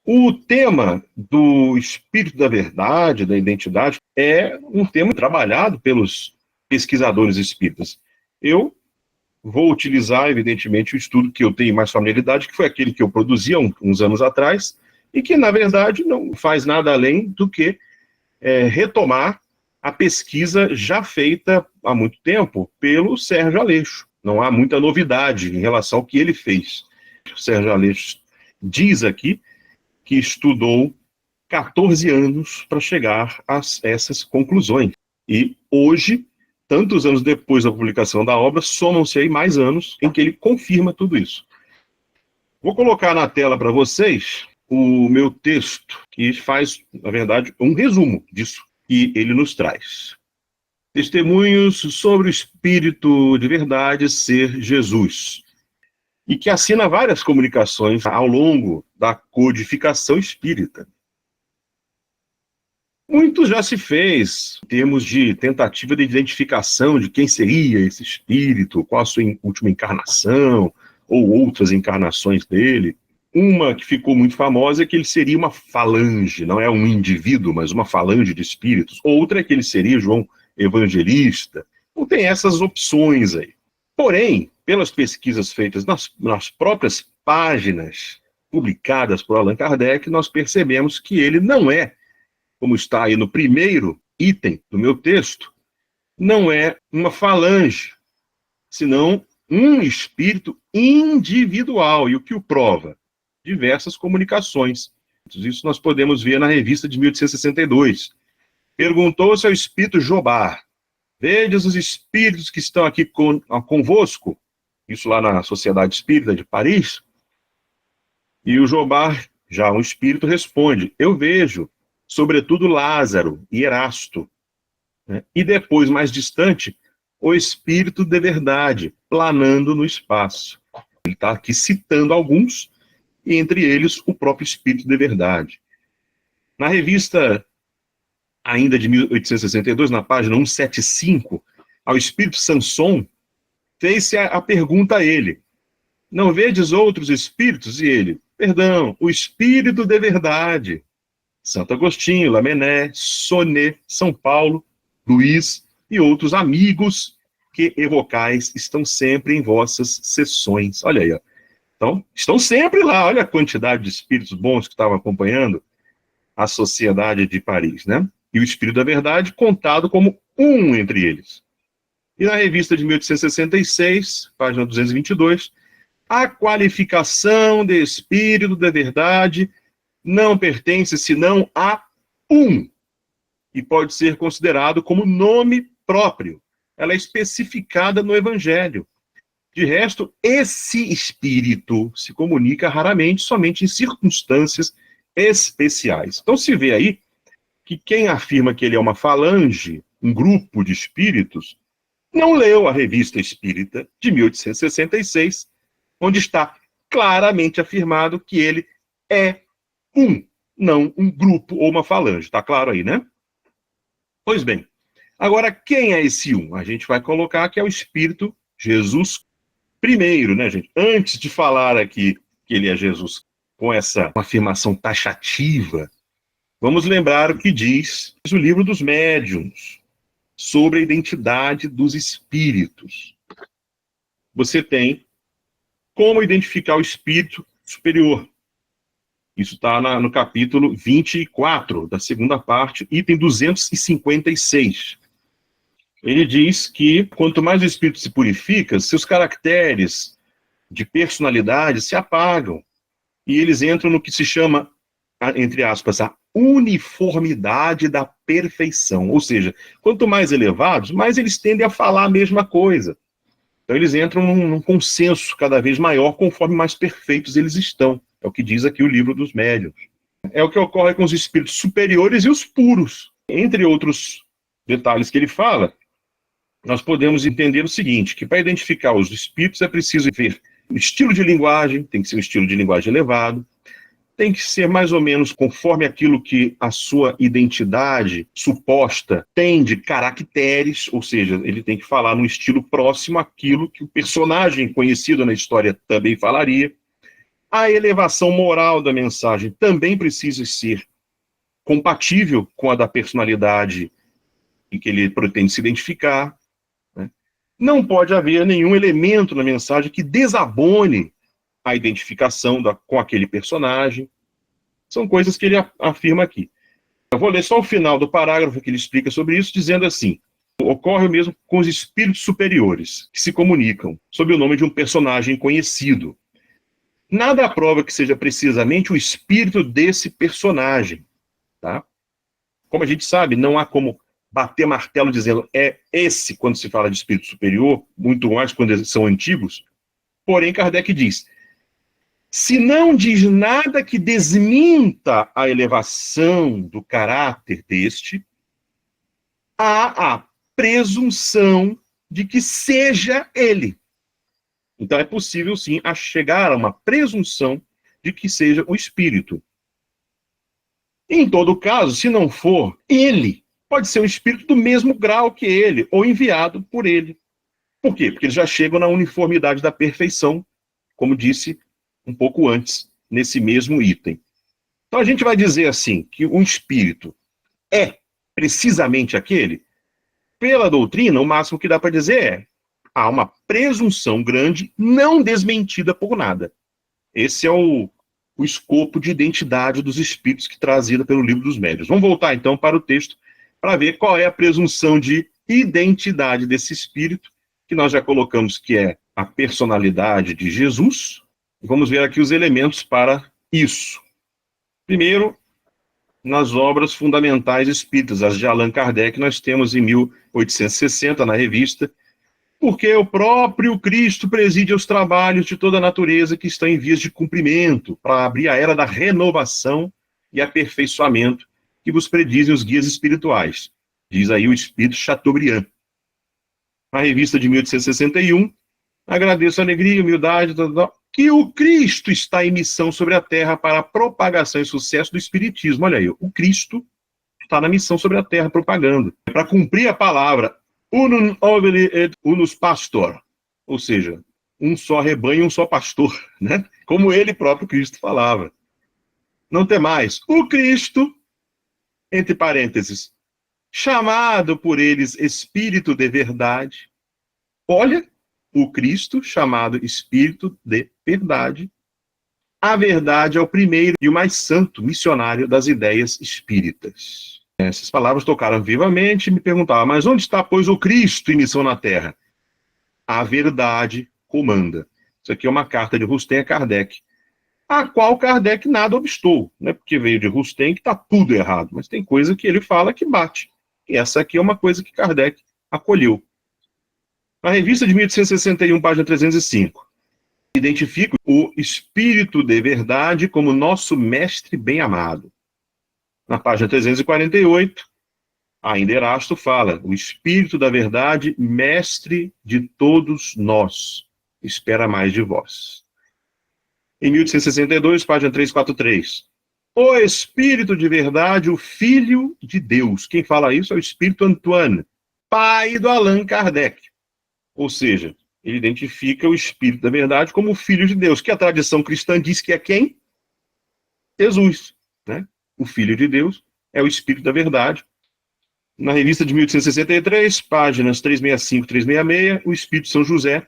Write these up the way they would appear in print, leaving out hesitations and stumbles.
O tema do espírito da verdade, da identidade, é um tema trabalhado pelos pesquisadores espíritas. Eu vou utilizar, evidentemente, o estudo que eu tenho mais familiaridade, que foi aquele que eu produzi há uns anos atrás, e que, na verdade, não faz nada além do que retomar a pesquisa já feita há muito tempo pelo Sérgio Aleixo. Não há muita novidade em relação ao que ele fez. O Sérgio Aleixo diz aqui que estudou 14 anos para chegar a essas conclusões. E hoje, tantos anos depois da publicação da obra, somam-se aí mais anos em que ele confirma tudo isso. Vou colocar na tela para vocês o meu texto, que faz, na verdade, um resumo disso que ele nos traz. Testemunhos sobre o Espírito de verdade ser Jesus, e que assina várias comunicações ao longo da codificação espírita. Muito já se fez em termos de tentativa de identificação de quem seria esse espírito, qual a sua última encarnação, ou outras encarnações dele. Uma que ficou muito famosa é que ele seria uma falange, não é um indivíduo, mas uma falange de espíritos. Outra é que ele seria João Evangelista. Então tem essas opções aí. Porém, pelas pesquisas feitas nas próprias páginas publicadas por Allan Kardec, nós percebemos que ele não é, como está aí no primeiro item do meu texto, não é uma falange, senão um espírito individual. E o que o prova? Diversas comunicações. Isso nós podemos ver na revista de 1862. Perguntou-se ao espírito Jobar: vedes os espíritos que estão aqui convosco? Isso lá na Sociedade Espírita de Paris. E o Jobar, já um espírito, responde: eu vejo, sobretudo Lázaro e Erasto. E depois, mais distante, o espírito de verdade, planando no espaço. Ele está aqui citando alguns, e entre eles o próprio espírito de verdade. Na revista, ainda de 1862, na página 175, ao espírito Sanson, fez-se a pergunta a ele: não vedes outros espíritos? E ele: perdão, o espírito de verdade. Santo Agostinho, Lamennais, Sonnet, São Paulo, Luís e outros amigos que evocais estão sempre em vossas sessões. Olha aí, ó. Então, estão sempre lá. Olha a quantidade de espíritos bons que estavam acompanhando a Sociedade de Paris, né? E o Espírito da Verdade contado como um entre eles. E na revista de 1866, página 222, a qualificação de Espírito da Verdade não pertence senão a um, e pode ser considerado como nome próprio. Ela é especificada no Evangelho. De resto, esse espírito se comunica raramente, somente em circunstâncias especiais. Então se vê aí que quem afirma que ele é uma falange, um grupo de espíritos, não leu a Revista Espírita de 1866, onde está claramente afirmado que ele é um, não um grupo ou uma falange. Está claro aí, né? Pois bem, agora quem é esse um? A gente vai colocar que é o Espírito Jesus primeiro, né, gente? Antes de falar aqui que ele é Jesus com essa afirmação taxativa, vamos lembrar o que diz o Livro dos Médiuns sobre a identidade dos espíritos. Você tem como identificar o espírito superior. Isso está no capítulo 24, da segunda parte, item 256. Ele diz que quanto mais o espírito se purifica, seus caracteres de personalidade se apagam. E eles entram no que se chama, entre aspas, a uniformidade da perfeição. Ou seja, quanto mais elevados, mais eles tendem a falar a mesma coisa. Então eles entram num consenso cada vez maior, conforme mais perfeitos eles estão. É o que diz aqui o Livro dos Médiuns. É o que ocorre com os espíritos superiores e os puros. Entre outros detalhes que ele fala, nós podemos entender o seguinte, que para identificar os espíritos é preciso ver o estilo de linguagem, tem que ser um estilo de linguagem elevado, tem que ser mais ou menos conforme aquilo que a sua identidade suposta tem de caracteres, ou seja, ele tem que falar num estilo próximo àquilo que o personagem conhecido na história também falaria. A elevação moral da mensagem também precisa ser compatível com a da personalidade em que ele pretende se identificar, né? Não pode haver nenhum elemento na mensagem que desabone a identificação com aquele personagem. São coisas que ele afirma aqui. Eu vou ler só o final do parágrafo que ele explica sobre isso, dizendo assim: ocorre mesmo com os espíritos superiores, que se comunicam sob o nome de um personagem conhecido. Nada prova que seja precisamente o espírito desse personagem, tá? Como a gente sabe, não há como bater martelo dizendo é esse quando se fala de espírito superior, muito mais quando eles são antigos. Porém, Kardec diz: se não diz nada que desminta a elevação do caráter deste, há a presunção de que seja ele. Então é possível, sim, a chegar a uma presunção de que seja o espírito. Em todo caso, se não for ele, pode ser um espírito do mesmo grau que ele, ou enviado por ele. Por quê? Porque eles já chegam na uniformidade da perfeição, como disse um pouco antes, nesse mesmo item. Então a gente vai dizer assim, que um espírito é precisamente aquele. Pela doutrina, o máximo que dá para dizer é: há uma presunção grande, não desmentida por nada. Esse é o escopo de identidade dos espíritos que trazida pelo Livro dos Médiuns. Vamos voltar então para o texto para ver qual é a presunção de identidade desse espírito, que nós já colocamos que é a personalidade de Jesus. Vamos ver aqui os elementos para isso. Primeiro, nas obras fundamentais espíritas, as de Allan Kardec, nós temos em 1860, na revista, porque o próprio Cristo preside os trabalhos de toda a natureza que estão em vias de cumprimento, para abrir a era da renovação e aperfeiçoamento que vos predizem os guias espirituais, diz aí o espírito Chateaubriand. Na revista de 1861, agradeço a alegria e humildade que o Cristo está em missão sobre a Terra para a propagação e sucesso do Espiritismo. Olha aí, o Cristo está na missão sobre a Terra, propagando, para cumprir a palavra unum ovili et unus pastor, ou seja, um só rebanho, um só pastor, né? Como ele próprio Cristo falava. Não tem mais. O Cristo, entre parênteses, chamado por eles Espírito de Verdade. Olha, o Cristo, chamado Espírito de Verdade. A verdade é o primeiro e o mais santo missionário das ideias espíritas. Essas palavras tocaram vivamente e me perguntavam: mas onde está, pois, o Cristo em missão na Terra? A verdade comanda. Isso aqui é uma carta de Rustem a Kardec, a qual Kardec nada obstou, né? Porque veio de Rustem que está tudo errado, mas tem coisa que ele fala que bate. E essa aqui é uma coisa que Kardec acolheu. Na revista de 1861, página 305, identifica o Espírito de Verdade como nosso mestre bem-amado. Na página 348, ainda Erasto fala: o Espírito da Verdade, mestre de todos nós, espera mais de vós. Em 1862, página 343, o Espírito de Verdade, o Filho de Deus. Quem fala isso é o Espírito Antoine, pai do Allan Kardec. Ou seja, ele identifica o Espírito da Verdade como o Filho de Deus, que a tradição cristã diz que é quem? Jesus, né? O Filho de Deus é o Espírito da Verdade. Na revista de 1863, páginas 365 e 366, o Espírito São José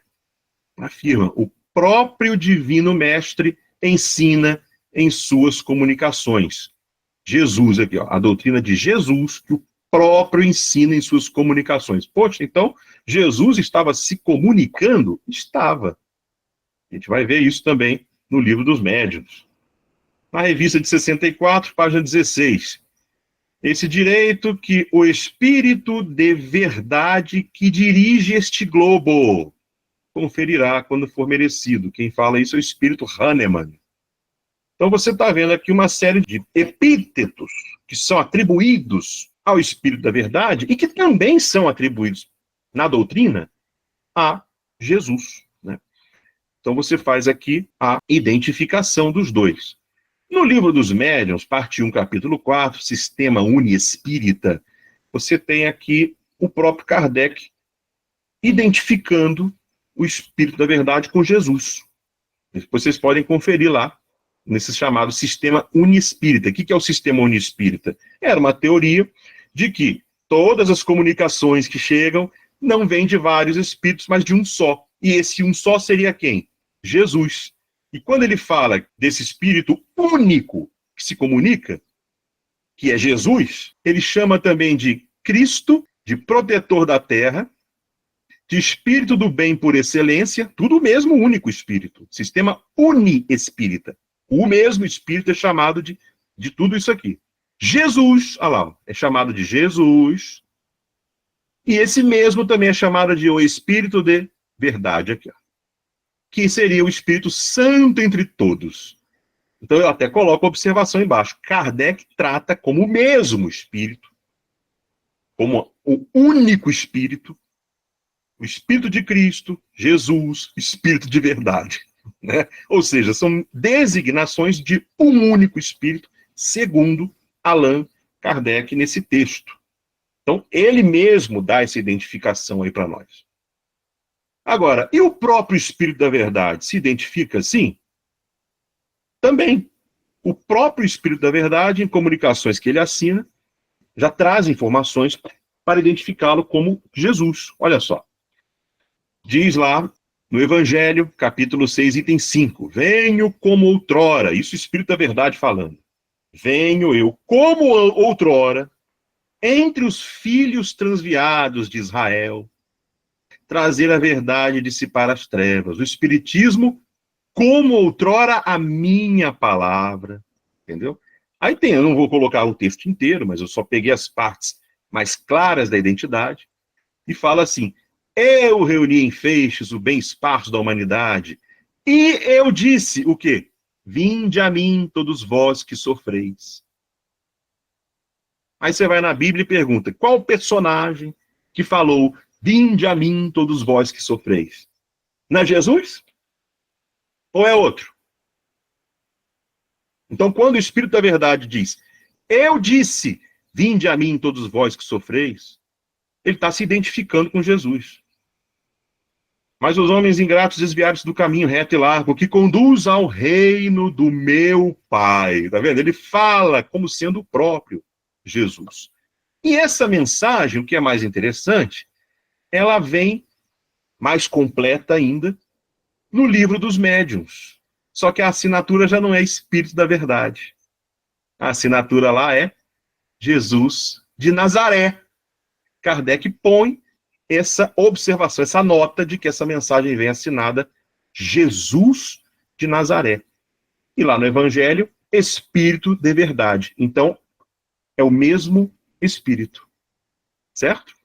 afirma: o próprio Divino Mestre ensina em suas comunicações. Jesus aqui, ó, a doutrina de Jesus, que o próprio ensina em suas comunicações. Poxa, então, Jesus estava se comunicando? Estava. A gente vai ver isso também no Livro dos Médiuns. Na revista de 64, página 16. Esse direito que o Espírito de Verdade que dirige este globo conferirá quando for merecido. Quem fala isso é o Espírito Hahnemann. Então você está vendo aqui uma série de epítetos que são atribuídos ao Espírito da Verdade e que também são atribuídos na doutrina a Jesus, né? Então você faz aqui a identificação dos dois. No Livro dos Médiuns, parte 1, capítulo 4, Sistema Uniespírita, você tem aqui o próprio Kardec identificando o Espírito da Verdade com Jesus. Depois vocês podem conferir lá, nesse chamado sistema uniespírita. O que é o sistema uniespírita? Era uma teoria de que todas as comunicações que chegam não vêm de vários espíritos, mas de um só. E esse um só seria quem? Jesus. E quando ele fala desse espírito único que se comunica, que é Jesus, ele chama também de Cristo, de protetor da terra, de espírito do bem por excelência, tudo o mesmo único espírito, sistema uniespírita. O mesmo espírito é chamado de tudo isso aqui. Jesus, olha lá, é chamado de Jesus, e esse mesmo também é chamado de o espírito de verdade aqui, ó, que seria o Espírito Santo entre todos. Então eu até coloco a observação embaixo. Kardec trata como o mesmo espírito, como o único espírito, o Espírito de Cristo, Jesus, Espírito de verdade. Né? Ou seja, são designações de um único espírito, segundo Allan Kardec nesse texto. Então, ele mesmo dá essa identificação aí para nós. Agora, e o próprio Espírito da Verdade se identifica assim? Também. O próprio Espírito da Verdade, em comunicações que ele assina, já traz informações para identificá-lo como Jesus. Olha só. Diz lá no Evangelho, capítulo 6, item 5. Venho como outrora, isso o Espírito da Verdade falando. Venho eu como outrora, entre os filhos transviados de Israel, trazer a verdade e dissipar as trevas. O Espiritismo, como outrora a minha palavra. Entendeu? Aí tem, eu não vou colocar o texto inteiro, mas eu só peguei as partes mais claras da identidade, e fala assim: eu reuni em feixes o bem esparso da humanidade, e eu disse o quê? Vinde a mim, todos vós que sofreis. Aí você vai na Bíblia e pergunta, qual personagem que falou, vinde a mim, todos vós que sofreis? Não é Jesus? Ou é outro? Então, quando o Espírito da Verdade diz, eu disse, vinde a mim, todos vós que sofreis, ele está se identificando com Jesus. Mas os homens ingratos desviaram-se do caminho reto e largo, que conduz ao reino do meu Pai. Tá vendo? Ele fala como sendo o próprio Jesus. E essa mensagem, o que é mais interessante, ela vem mais completa ainda no livro dos médiuns. Só que a assinatura já não é Espírito da Verdade. A assinatura lá é Jesus de Nazaré. Kardec põe essa observação, essa nota de que essa mensagem vem assinada Jesus de Nazaré. E lá no Evangelho, Espírito de Verdade. Então, é o mesmo Espírito. Certo?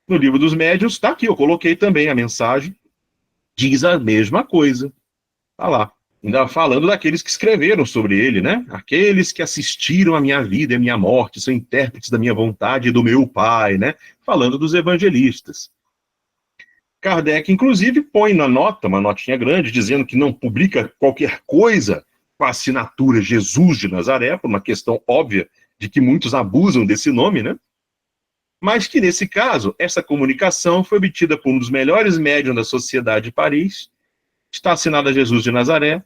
No livro dos médiuns, está aqui, eu coloquei também a mensagem, diz a mesma coisa. Está lá. Ainda falando daqueles que escreveram sobre ele, né? Aqueles que assistiram a minha vida e a minha morte, são intérpretes da minha vontade e do meu Pai, né? Falando dos evangelistas. Kardec, inclusive, põe na nota, uma notinha grande, dizendo que não publica qualquer coisa com a assinatura Jesus de Nazaré, por uma questão óbvia de que muitos abusam desse nome, né? Mas que, nesse caso, essa comunicação foi obtida por um dos melhores médiuns da Sociedade de Paris, está assinada Jesus de Nazaré,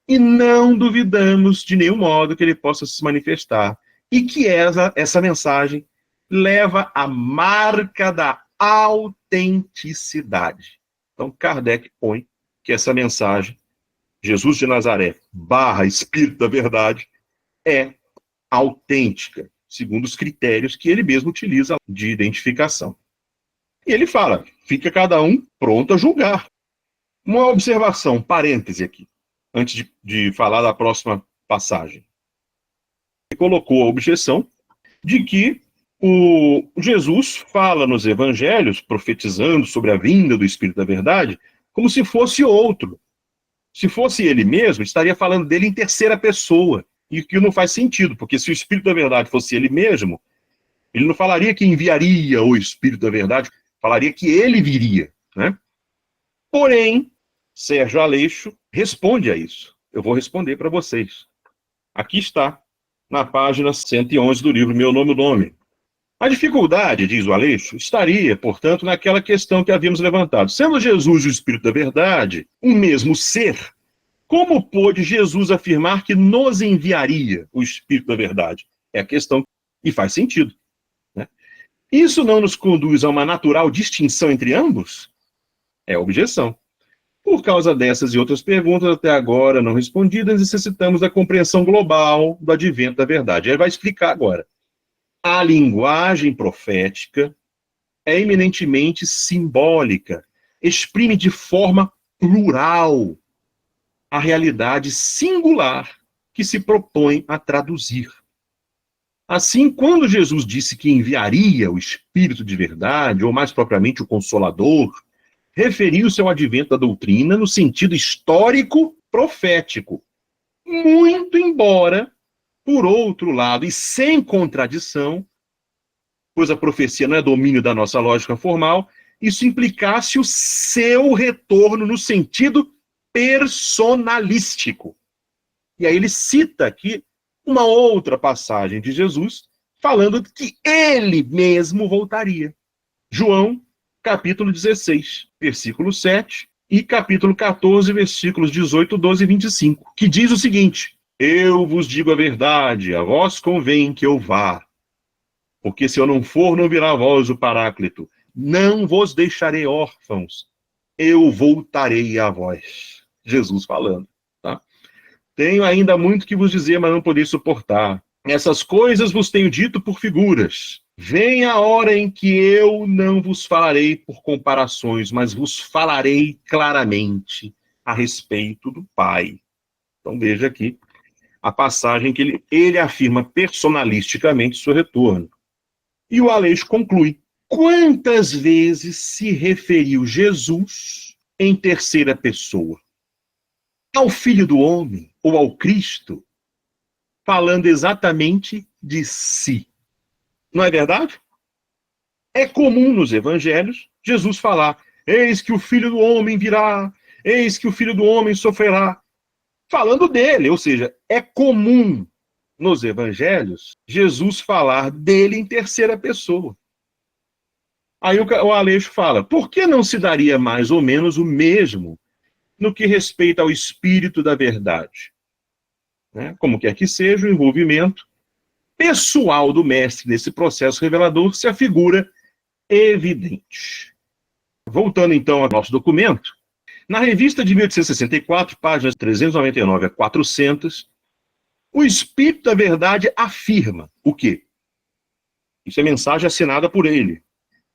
e não duvidamos de nenhum modo que ele possa se manifestar. E que essa mensagem leva a marca da autenticidade. Então, Kardec põe que essa mensagem, Jesus de Nazaré / Espírito da Verdade, é autêntica, segundo os critérios que ele mesmo utiliza de identificação. E ele fala, fica cada um pronto a julgar. Uma observação, parêntese aqui, antes de falar da próxima passagem. Ele colocou a objeção de que o Jesus fala nos evangelhos, profetizando sobre a vinda do Espírito da Verdade, como se fosse outro. Se fosse ele mesmo, estaria falando dele em terceira pessoa, e que não faz sentido, porque se o Espírito da Verdade fosse ele mesmo, ele não falaria que enviaria o Espírito da Verdade, falaria que ele viria, né? Porém, Sérgio Aleixo responde a isso. Eu vou responder para vocês. Aqui está, na página 111 do livro Meu Nome, o Nome. A dificuldade, diz o Aleixo, estaria, portanto, naquela questão que havíamos levantado. Sendo Jesus o Espírito da verdade, o mesmo ser, como pôde Jesus afirmar que nos enviaria o Espírito da verdade? É a questão, e faz sentido, né? Isso não nos conduz a uma natural distinção entre ambos? É a objeção. Por causa dessas e outras perguntas até agora não respondidas, necessitamos da compreensão global do advento da verdade. Ele vai explicar agora. A linguagem profética é eminentemente simbólica, exprime de forma plural a realidade singular que se propõe a traduzir. Assim, quando Jesus disse que enviaria o Espírito de verdade, ou mais propriamente o Consolador, referiu-se ao advento da doutrina no sentido histórico profético. Muito embora, por outro lado, e sem contradição, pois a profecia não é domínio da nossa lógica formal, isso implicasse o seu retorno no sentido personalístico. E aí ele cita aqui uma outra passagem de Jesus, falando que ele mesmo voltaria. João, capítulo 16, versículo 7, e capítulo 14, versículos 18, 12 e 25, que diz o seguinte: eu vos digo a verdade, a vós convém que eu vá, porque se eu não for, não virá a vós o Paráclito. Não vos deixarei órfãos, eu voltarei a vós. Jesus falando, tá? Tenho ainda muito que vos dizer, mas não podeis suportar. Essas coisas vos tenho dito por figuras. Vem a hora em que eu não vos falarei por comparações, mas vos falarei claramente a respeito do Pai. Então veja aqui a passagem que ele afirma personalisticamente seu retorno. E o Aleixo conclui: quantas vezes se referiu Jesus em terceira pessoa? Ao Filho do Homem, ou ao Cristo, falando exatamente de si. Não é verdade? É comum nos evangelhos Jesus falar: eis que o Filho do Homem virá, eis que o Filho do Homem sofrerá. Falando dele, ou seja, é comum nos evangelhos Jesus falar dele em terceira pessoa. Aí o Aleixo fala: por que não se daria mais ou menos o mesmo no que respeita ao Espírito da verdade? Né? Como quer que seja, o envolvimento pessoal do mestre nesse processo revelador se afigura evidente. Voltando então ao nosso documento, na revista de 1864, páginas 399 a 400, o Espírito da Verdade afirma o quê? Isso é mensagem assinada por ele.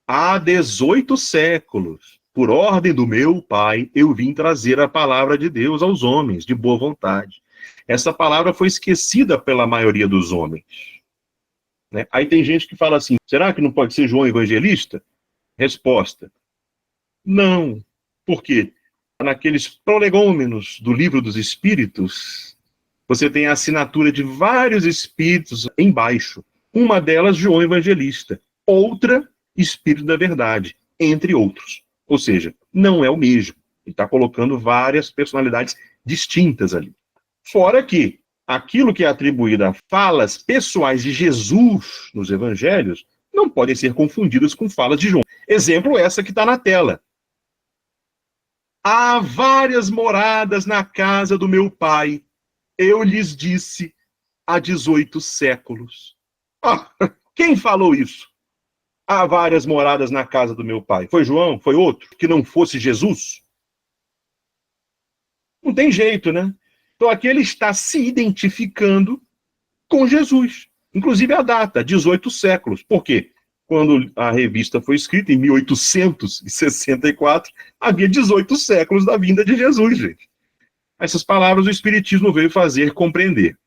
Há 18 séculos, por ordem do meu Pai, eu vim trazer a palavra de Deus aos homens, de boa vontade. Essa palavra foi esquecida pela maioria dos homens. Né? Aí tem gente que fala assim: será que não pode ser João Evangelista? Resposta: não. Por quê? Naqueles prolegômenos do Livro dos Espíritos, você tem a assinatura de vários espíritos embaixo. Uma delas, João Evangelista. Outra, Espírito da Verdade, entre outros. Ou seja, não é o mesmo. Ele está colocando várias personalidades distintas ali. Fora que aquilo que é atribuído a falas pessoais de Jesus nos evangelhos não podem ser confundidas com falas de João. Exemplo, essa que está na tela. Há várias moradas na casa do meu pai. Eu lhes disse há 18 séculos. Ah, quem falou isso? Há várias moradas na casa do meu pai. Foi João? Foi outro? Que não fosse Jesus? Não tem jeito, né? Então aqui ele está se identificando com Jesus. Inclusive a data, 18 séculos. Por quê? Quando a revista foi escrita, em 1864, havia 18 séculos da vinda de Jesus, gente. Essas palavras o Espiritismo veio fazer compreender.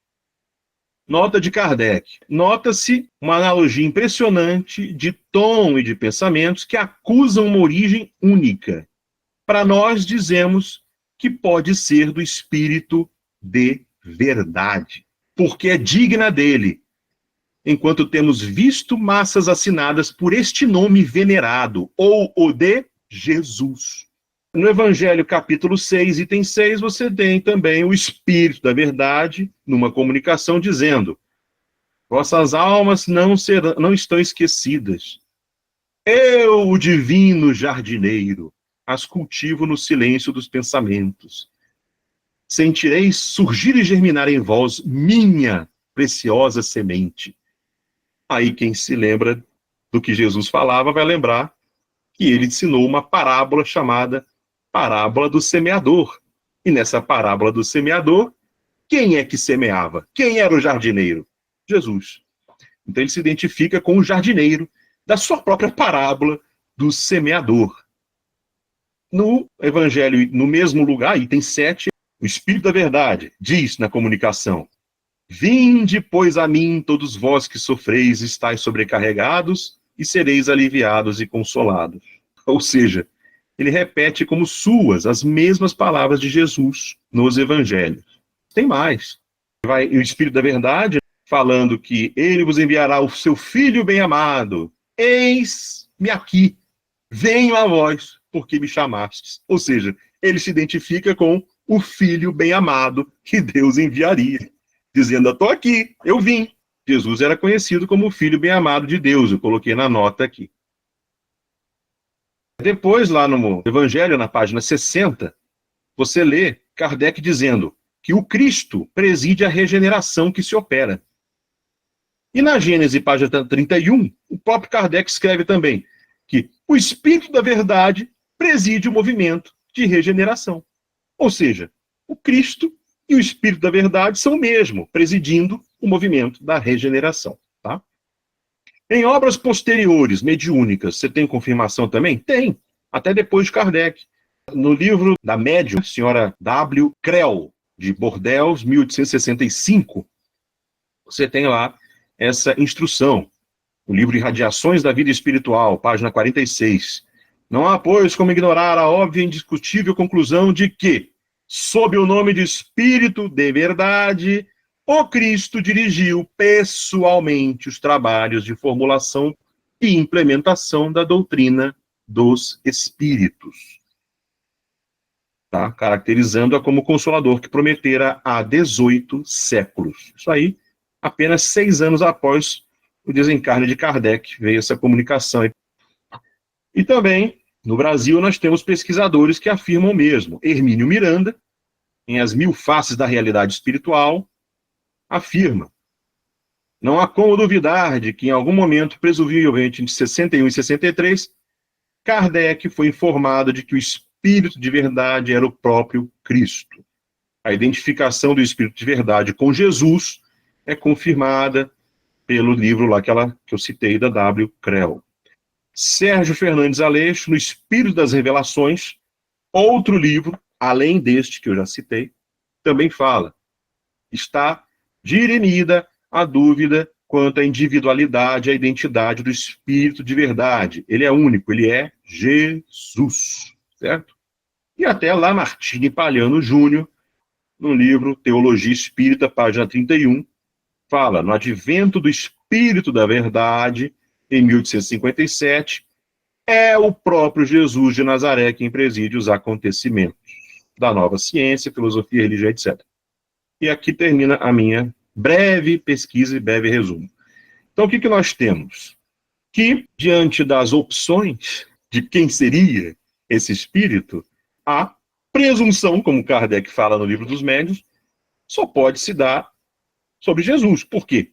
Nota de Kardec. Nota-se uma analogia impressionante de tom e de pensamentos que acusam uma origem única. Para nós, dizemos que pode ser do Espírito de verdade, porque é digna dele, enquanto temos visto massas assinadas por este nome venerado, ou o de Jesus. No Evangelho, capítulo 6, item 6, você tem também o Espírito da Verdade, numa comunicação, dizendo: Vossas almas não estão esquecidas. Eu, o divino jardineiro, as cultivo no silêncio dos pensamentos. Sentireis surgir e germinar em vós minha preciosa semente. Aí quem se lembra do que Jesus falava vai lembrar que ele ensinou uma parábola chamada parábola do semeador. E nessa parábola do semeador, quem é que semeava? Quem era o jardineiro? Jesus. Então ele se identifica com o jardineiro da sua própria parábola do semeador. No Evangelho, no mesmo lugar, item 7, o Espírito da Verdade diz na comunicação: vinde, pois, a mim, todos vós que sofreis, estáis sobrecarregados, e sereis aliviados e consolados. Ou seja, ele repete como suas as mesmas palavras de Jesus nos Evangelhos. Tem mais. O Espírito da Verdade falando que ele vos enviará o seu Filho bem-amado. Eis-me aqui, venho a vós, porque me chamastes. Ou seja, ele se identifica com o Filho bem-amado que Deus enviaria, dizendo, eu estou aqui, eu vim. Jesus era conhecido como o Filho bem-amado de Deus, eu coloquei na nota aqui. Depois, lá no Evangelho, na página 60, você lê Kardec dizendo que o Cristo preside a regeneração que se opera. E na Gênesis, página 31, o próprio Kardec escreve também que o Espírito da Verdade preside o movimento de regeneração. Ou seja, o Cristo e o Espírito da Verdade são o mesmo, presidindo o movimento da regeneração. Tá? Em obras posteriores, mediúnicas, você tem confirmação também? Tem, até depois de Kardec. No livro da médium, a senhora W. Creel, de Bordeaux, 1865, você tem lá essa instrução. O livro Irradiações da Vida Espiritual, página 46. Não há, pois, como ignorar a óbvia e indiscutível conclusão de que, sob o nome de Espírito de Verdade, o Cristo dirigiu pessoalmente os trabalhos de formulação e implementação da doutrina dos Espíritos. Tá? Caracterizando-a como Consolador que prometera há 18 séculos. Isso aí, apenas 6 anos após o desencarne de Kardec, veio essa comunicação. E também, no Brasil, nós temos pesquisadores que afirmam o mesmo. Hermínio Miranda, em As Mil Faces da Realidade Espiritual, afirma: não há como duvidar de que, em algum momento, presumivelmente entre 61 e 63, Kardec foi informado de que o Espírito de Verdade era o próprio Cristo. A identificação do Espírito de Verdade com Jesus é confirmada pelo livro lá que eu citei, da W. Creel. Sérgio Fernandes Aleixo, no Espírito das Revelações, outro livro, além deste que eu já citei, também fala: está dirimida a dúvida quanto à individualidade e à identidade do Espírito de Verdade. Ele é único, ele é Jesus, certo? E até Lamartine Palhano Júnior, no livro Teologia Espírita, página 31, fala: no advento do Espírito da Verdade, em 1857, é o próprio Jesus de Nazaré quem preside os acontecimentos da nova ciência, filosofia, religião, etc. E aqui termina a minha breve pesquisa e breve resumo. Então, o que nós temos? Que, diante das opções de quem seria esse espírito, a presunção, como Kardec fala no Livro dos Médiuns, só pode se dar sobre Jesus. Por quê?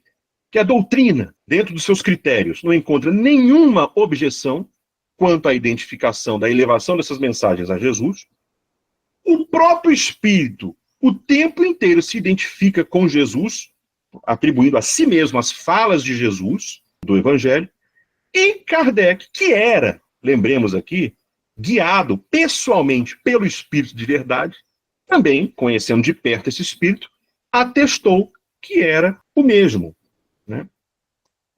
Que a doutrina, dentro dos seus critérios, não encontra nenhuma objeção quanto à identificação da elevação dessas mensagens a Jesus. O próprio Espírito, o tempo inteiro, se identifica com Jesus, atribuindo a si mesmo as falas de Jesus, do Evangelho, e Kardec, que era, lembremos aqui, guiado pessoalmente pelo Espírito de Verdade, também, conhecendo de perto esse Espírito, atestou que era o mesmo. Né?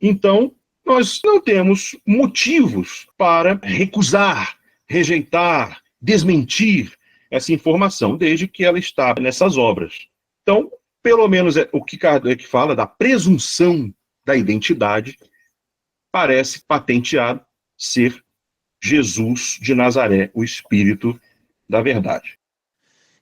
Então, nós não temos motivos para recusar, rejeitar, desmentir essa informação, desde que ela está nessas obras. Então, pelo menos o que Kardec fala da presunção da identidade parece patenteado ser Jesus de Nazaré, o Espírito da Verdade.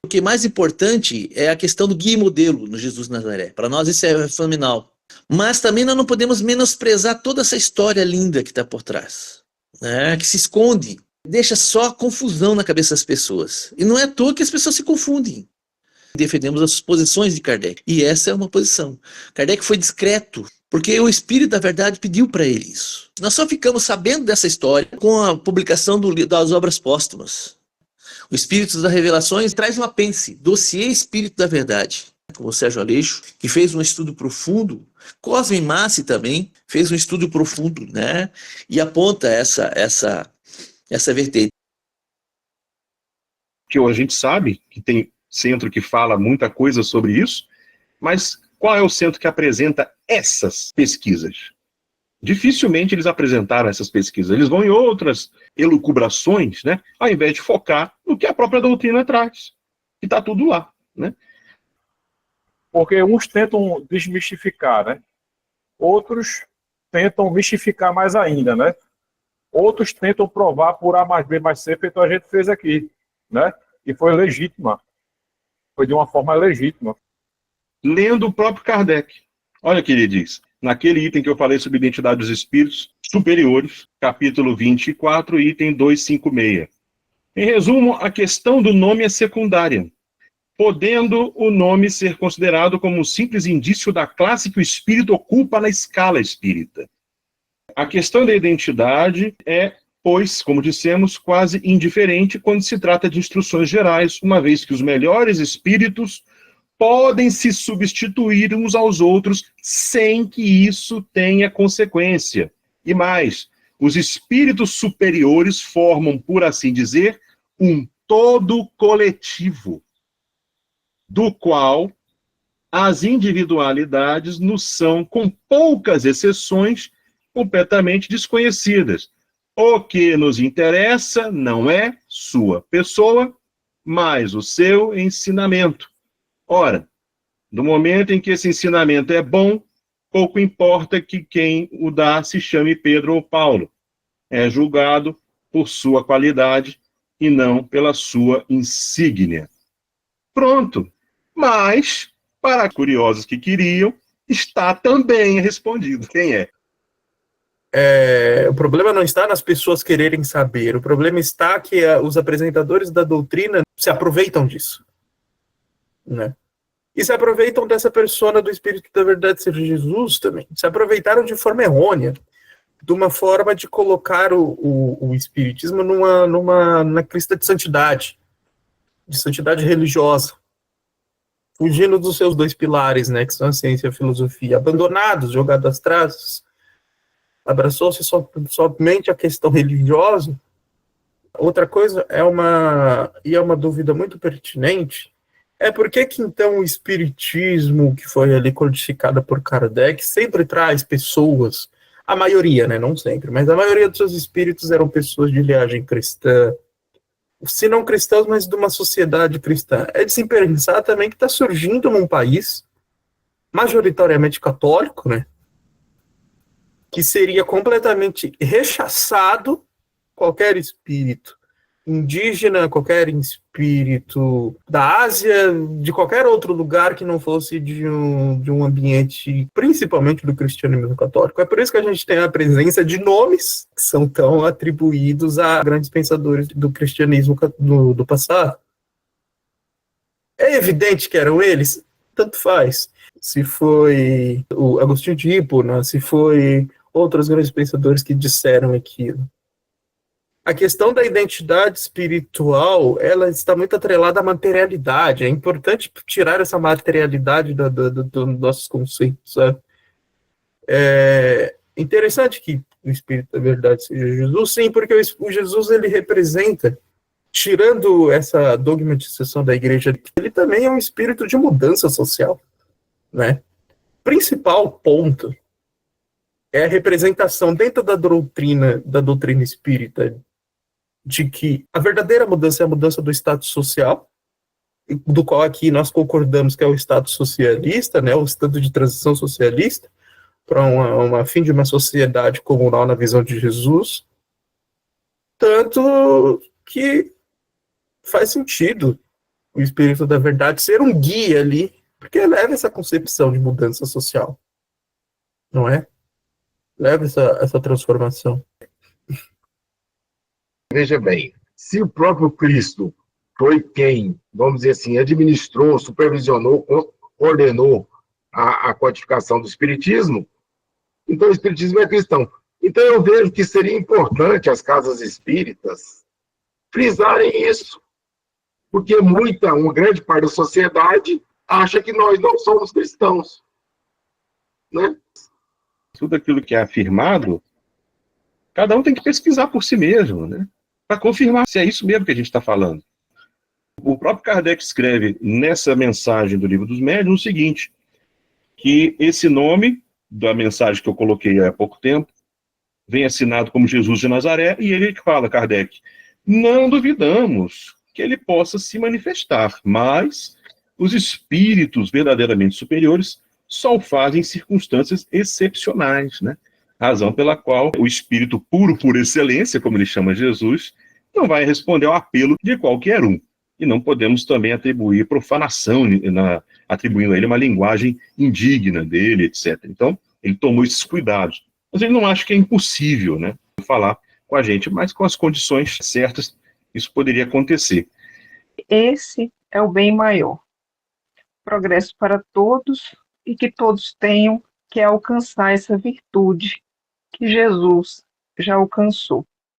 O que é mais importante é a questão do guia e modelo no Jesus de Nazaré. Para nós isso é fenomenal. Mas também nós não podemos menosprezar toda essa história linda que está por trás, né? Que se esconde, deixa só confusão na cabeça das pessoas. E não é à toa que as pessoas se confundem. Defendemos as posições de Kardec, e essa é uma posição. Kardec foi discreto, porque o Espírito da Verdade pediu para ele isso. Nós só ficamos sabendo dessa história com a publicação das obras póstumas. O Espírito das Revelações traz um apêndice, Dossiê Espírito da Verdade, com o Sérgio Aleixo, que fez um estudo profundo. Cosme Massi também fez um estudo profundo, né? E aponta essa vertente. Que a gente sabe que tem centro que fala muita coisa sobre isso, mas qual é o centro que apresenta essas pesquisas? Dificilmente eles apresentaram essas pesquisas. Eles vão em outras elucubrações, né, ao invés de focar no que a própria doutrina traz. E está tudo lá, né? Porque uns tentam desmistificar, né? Outros tentam mistificar mais ainda, né? Outros tentam provar por A mais B mais C, feito a gente fez aqui, né? E foi legítima. Foi de uma forma legítima. Lendo o próprio Kardec. Olha o que ele diz. Naquele item que eu falei sobre identidade dos espíritos superiores, capítulo 24, item 256. Em resumo, a questão do nome é secundária, podendo o nome ser considerado como um simples indício da classe que o espírito ocupa na escala espírita. A questão da identidade é, pois, como dissemos, quase indiferente quando se trata de instruções gerais, uma vez que os melhores espíritos podem se substituir uns aos outros sem que isso tenha consequência. E mais, os espíritos superiores formam, por assim dizer, um todo coletivo, do qual as individualidades nos são, com poucas exceções, completamente desconhecidas. O que nos interessa não é sua pessoa, mas o seu ensinamento. Ora, no momento em que esse ensinamento é bom, pouco importa que quem o dá se chame Pedro ou Paulo. É julgado por sua qualidade e não pela sua insígnia. Pronto. Mas, para curiosos que queriam, está também respondido. Quem é? O problema não está nas pessoas quererem saber, o problema está que os apresentadores da doutrina se aproveitam disso, né? E se aproveitam dessa persona do Espírito da Verdade, seja Jesus também. Se aproveitaram de forma errônea, de uma forma de colocar o Espiritismo na crista de santidade religiosa, fugindo dos seus dois pilares, né, que são a ciência e a filosofia, abandonados, jogados às traças. Abraçou-se somente a questão religiosa. Outra coisa é uma dúvida muito pertinente, por que então o espiritismo, que foi ali codificado por Kardec, sempre traz pessoas, a maioria, né, não sempre, mas a maioria dos seus espíritos eram pessoas de linhagem cristã, se não cristãos, mas de uma sociedade cristã. É de se pensar também que está surgindo num país majoritariamente católico, né, que seria completamente rechaçado qualquer espírito indígena, qualquer espírito da Ásia, de qualquer outro lugar que não fosse de um ambiente, principalmente do cristianismo católico. É por isso que a gente tem a presença de nomes que são tão atribuídos a grandes pensadores do cristianismo do passado. É evidente que eram eles, tanto faz. Se foi o Agostinho de Hipona, se foi outros grandes pensadores que disseram aquilo. A questão da identidade espiritual, ela está muito atrelada à materialidade. É importante tirar essa materialidade dos nossos conceitos, sabe? É interessante que o Espírito da Verdade seja Jesus, sim, porque o Jesus, ele representa, tirando essa dogmatização da igreja, ele também é um espírito de mudança social, né? Principal ponto é a representação dentro da doutrina espírita de que a verdadeira mudança é a mudança do status social, do qual aqui nós concordamos que é o status socialista, né, o estado de transição socialista, para uma fim de uma sociedade comunal na visão de Jesus, tanto que faz sentido o Espírito da Verdade ser um guia ali, porque leva essa concepção de mudança social. não é? Leva essa transformação. Veja bem, se o próprio Cristo foi quem, vamos dizer assim, administrou, supervisionou, ordenou a codificação do Espiritismo, então o Espiritismo é cristão. Então eu vejo que seria importante as casas espíritas frisarem isso, porque uma grande parte da sociedade acha que nós não somos cristãos, né? Tudo aquilo que é afirmado, cada um tem que pesquisar por si mesmo, né? Para confirmar se é isso mesmo que a gente está falando. O próprio Kardec escreve nessa mensagem do Livro dos Médiuns o seguinte, que esse nome da mensagem que eu coloquei há pouco tempo vem assinado como Jesus de Nazaré, e ele fala, Kardec, não duvidamos que ele possa se manifestar, mas os espíritos verdadeiramente superiores só o fazem em circunstâncias excepcionais, né? Razão pela qual o espírito puro por excelência, como ele chama Jesus, não vai responder ao apelo de qualquer um. E não podemos também atribuir profanação, atribuindo a ele uma linguagem indigna dele, etc. Então, ele tomou esses cuidados. Mas ele não acha que é impossível, né, falar com a gente, mas com as condições certas, isso poderia acontecer. Esse é o bem maior. Progresso para todos e que todos tenham que alcançar essa virtude que Jesus já alcançou.